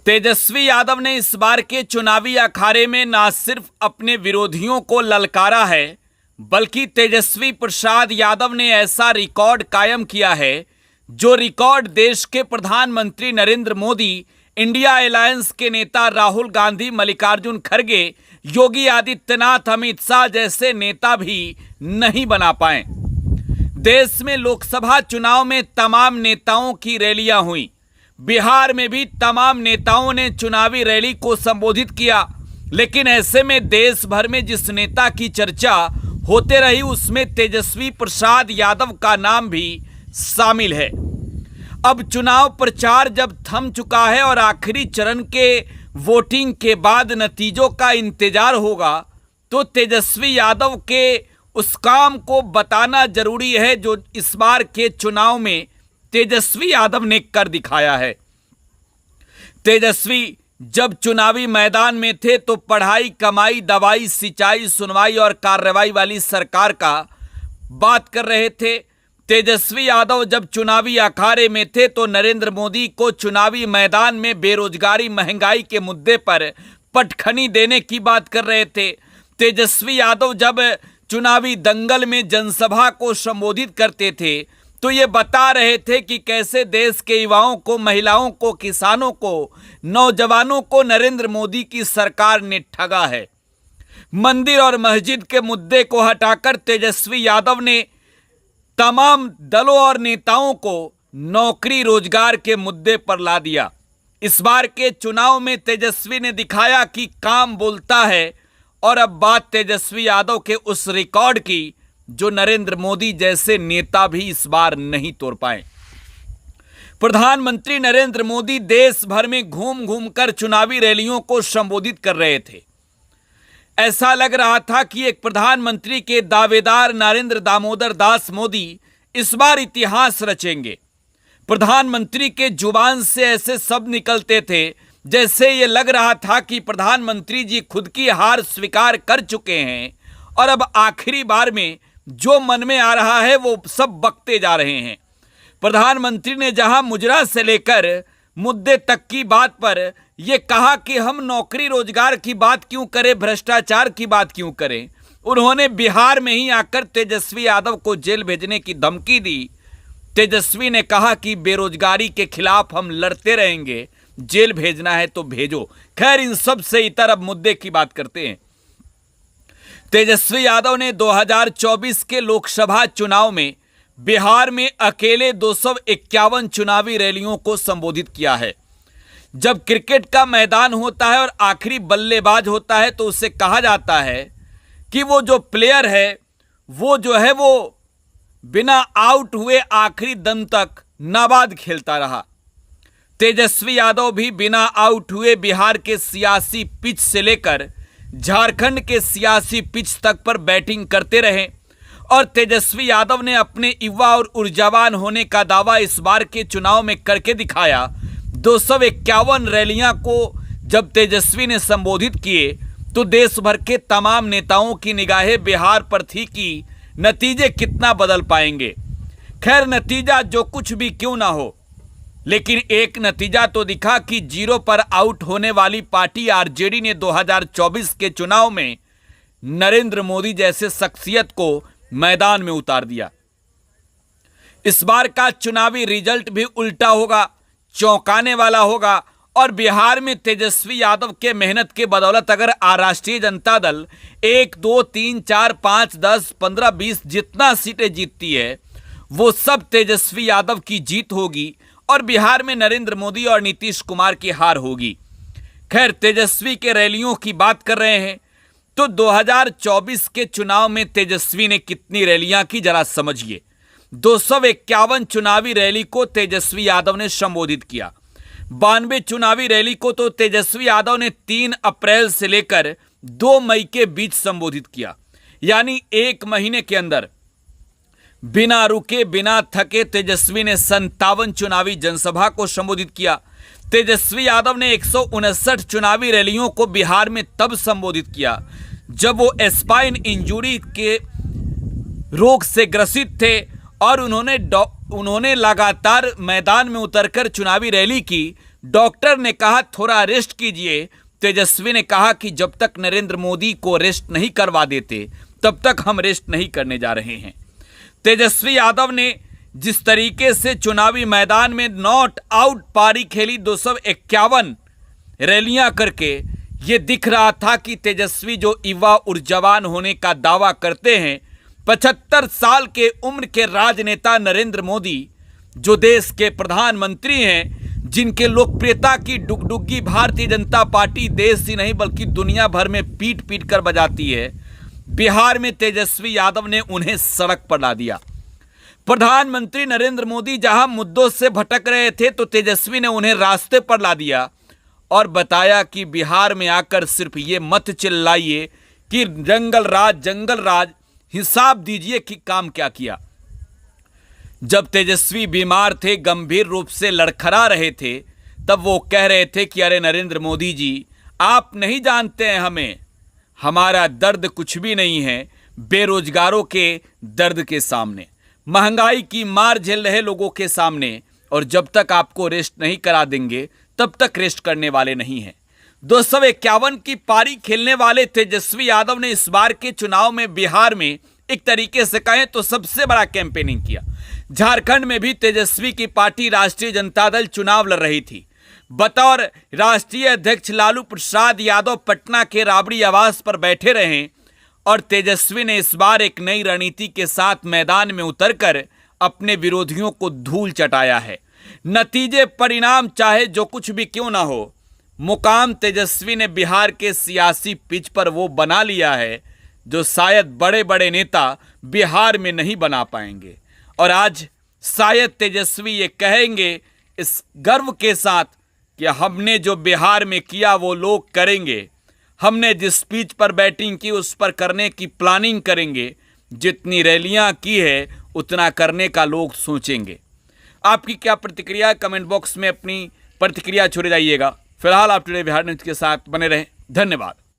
तेजस्वी यादव ने इस बार के चुनावी अखाड़े में न सिर्फ अपने विरोधियों को ललकारा है, बल्कि तेजस्वी प्रसाद यादव ने ऐसा रिकॉर्ड कायम किया है जो रिकॉर्ड देश के प्रधानमंत्री नरेंद्र मोदी, इंडिया अलायंस के नेता राहुल गांधी, मल्लिकार्जुन खड़गे, योगी आदित्यनाथ, अमित शाह जैसे नेता भी नहीं बना पाए। देश में लोकसभा चुनाव में तमाम नेताओं की रैलियां हुई। बिहार में भी तमाम नेताओं ने चुनावी रैली को संबोधित किया, लेकिन ऐसे में देश भर में जिस नेता की चर्चा होते रही उसमें तेजस्वी प्रसाद यादव का नाम भी शामिल है। अब चुनाव प्रचार जब थम चुका है और आखिरी चरण के वोटिंग के बाद नतीजों का इंतजार होगा, तो तेजस्वी यादव के उस काम को बताना जरूरी है जो इस बार के चुनाव में तेजस्वी यादव ने कर दिखाया है। तेजस्वी जब चुनावी मैदान में थे तो पढ़ाई, कमाई, दवाई, सिंचाई, सुनवाई और कार्रवाई वाली सरकार का बात कर रहे थे। तेजस्वी यादव जब चुनावी अखाड़े में थे तो नरेंद्र मोदी को चुनावी मैदान में बेरोजगारी, महंगाई के मुद्दे पर पटखनी देने की बात कर रहे थे। तेजस्वी यादव जब चुनावी दंगल में जनसभा को संबोधित करते थे तो ये बता रहे थे कि कैसे देश के युवाओं को, महिलाओं को, किसानों को, नौजवानों को नरेंद्र मोदी की सरकार ने ठगा है। मंदिर और मस्जिद के मुद्दे को हटाकर तेजस्वी यादव ने तमाम दलों और नेताओं को नौकरी, रोजगार के मुद्दे पर ला दिया। इस बार के चुनाव में तेजस्वी ने दिखाया कि काम बोलता है। और अब बात तेजस्वी यादव के उस रिकॉर्ड की जो नरेंद्र मोदी जैसे नेता भी इस बार नहीं तोड़ पाए। प्रधानमंत्री नरेंद्र मोदी देश भर में घूम घूम कर चुनावी रैलियों को संबोधित कर रहे थे। ऐसा लग रहा था कि एक प्रधानमंत्री के दावेदार नरेंद्र दामोदर दास मोदी इस बार इतिहास रचेंगे। प्रधानमंत्री के जुबान से ऐसे शब्द निकलते थे जैसे ये लग रहा था कि प्रधानमंत्री जी खुद की हार स्वीकार कर चुके हैं और अब आखिरी बार में जो मन में आ रहा है वो सब बकते जा रहे हैं। प्रधानमंत्री ने जहां मुजरा से लेकर मुद्दे तक की बात पर यह कहा कि हम नौकरी, रोजगार की बात क्यों करें, भ्रष्टाचार की बात क्यों करें। उन्होंने बिहार में ही आकर तेजस्वी यादव को जेल भेजने की धमकी दी। तेजस्वी ने कहा कि बेरोजगारी के खिलाफ हम लड़ते रहेंगे, जेल भेजना है तो भेजो। खैर, इन सब से इतर अब मुद्दे की बात करते हैं। तेजस्वी यादव ने 2024 के लोकसभा चुनाव में बिहार में अकेले 251 चुनावी रैलियों को संबोधित किया है। जब क्रिकेट का मैदान होता है और आखिरी बल्लेबाज होता है तो उसे कहा जाता है कि वो जो प्लेयर है वो बिना आउट हुए आखिरी दम तक नाबाद खेलता रहा। तेजस्वी यादव भी बिना आउट हुए बिहार के सियासी पिच से लेकर झारखंड के सियासी पिच तक पर बैटिंग करते रहे और तेजस्वी यादव ने अपने युवा और ऊर्जावान होने का दावा इस बार के चुनाव में करके दिखाया। 251 रैलियां को जब तेजस्वी ने संबोधित किए तो देश भर के तमाम नेताओं की निगाहें बिहार पर थी कि नतीजे कितना बदल पाएंगे। खैर, नतीजा जो कुछ भी क्यों ना हो, लेकिन एक नतीजा तो दिखा कि 0 पर आउट होने वाली पार्टी आरजेडी ने 2024 के चुनाव में नरेंद्र मोदी जैसे शख्सियत को मैदान में उतार दिया। इस बार का चुनावी रिजल्ट भी उल्टा होगा, चौंकाने वाला होगा और बिहार में तेजस्वी यादव के मेहनत के बदौलत अगर राष्ट्रीय जनता दल 1, 2, 3, 4, 5, 10, 15, 20 जितना सीटें जीतती है वो सब तेजस्वी यादव की जीत होगी और बिहार में नरेंद्र मोदी और नीतीश कुमार की हार होगी। खैर, तेजस्वी के रैलियों की बात कर रहे हैं तो 2024 के चुनाव में तेजस्वी ने कितनी रैलियां की जरा समझिए। 251 चुनावी रैली को तेजस्वी यादव ने संबोधित किया। 92 चुनावी रैली को तो तेजस्वी यादव ने 3 अप्रैल से लेकर 2 मई के बीच संबोधित किया, यानी 1 महीने के अंदर बिना रुके, बिना थके तेजस्वी ने 57 चुनावी जनसभा को संबोधित किया। तेजस्वी यादव ने 159 चुनावी रैलियों को बिहार में तब संबोधित किया जब वो स्पाइन इंजरी के रोग से ग्रसित थे और उन्होंने लगातार मैदान में उतरकर चुनावी रैली की डॉक्टर ने कहा थोड़ा रेस्ट कीजिए। तेजस्वी ने कहा कि जब तक नरेंद्र मोदी को रेस्ट नहीं करवा देते तब तक हम रेस्ट नहीं करने जा रहे हैं। तेजस्वी यादव ने जिस तरीके से चुनावी मैदान में नॉट आउट पारी खेली 251 रैलियां करके, ये दिख रहा था कि तेजस्वी जो युवा ऊर्जावान होने का दावा करते हैं, 75 साल के उम्र के राजनेता नरेंद्र मोदी जो देश के प्रधानमंत्री हैं, जिनके लोकप्रियता की डुगडुगी भारतीय जनता पार्टी देश ही नहीं बल्कि दुनिया भर में पीट पीट कर बजाती है, बिहार में तेजस्वी यादव ने उन्हें सड़क पर ला दिया। प्रधानमंत्री नरेंद्र मोदी जहां मुद्दों से भटक रहे थे तो तेजस्वी ने उन्हें रास्ते पर ला दिया और बताया कि बिहार में आकर सिर्फ ये मत चिल्लाइए कि जंगल राज, हिसाब दीजिए कि काम क्या किया। जब तेजस्वी बीमार थे, गंभीर रूप से लड़खड़ा रहे थे, तब वो कह रहे थे कि अरे नरेंद्र मोदी जी, आप नहीं जानते हैं हमारा दर्द कुछ भी नहीं है बेरोजगारों के दर्द के सामने, महंगाई की मार झेल रहे लोगों के सामने, और जब तक आपको रेस्ट नहीं करा देंगे तब तक रेस्ट करने वाले नहीं हैं। 251 की पारी खेलने वाले तेजस्वी यादव ने इस बार के चुनाव में बिहार में एक तरीके से कहें तो सबसे बड़ा कैंपेनिंग किया। झारखंड में भी तेजस्वी की पार्टी राष्ट्रीय जनता दल चुनाव लड़ रही थी। बतौर राष्ट्रीय अध्यक्ष लालू प्रसाद यादव पटना के राबड़ी आवास पर बैठे रहे और तेजस्वी ने इस बार एक नई रणनीति के साथ मैदान में उतरकर अपने विरोधियों को धूल चटाया है। नतीजे परिणाम चाहे जो कुछ भी क्यों ना हो, मुकाम तेजस्वी ने बिहार के सियासी पिच पर वो बना लिया है जो शायद बड़े बड़े नेता बिहार में नहीं बना पाएंगे। और आज शायद तेजस्वी ये कहेंगे इस गर्व के साथ कि हमने जो बिहार में किया वो लोग करेंगे, हमने जिस पिच पर बैटिंग की उस पर करने की प्लानिंग करेंगे, जितनी रैलियां की है उतना करने का लोग सोचेंगे। आपकी क्या प्रतिक्रिया, कमेंट बॉक्स में अपनी प्रतिक्रिया छोड़ जाइएगा। फिलहाल आप टुडे बिहार न्यूज़ के साथ बने रहें। धन्यवाद।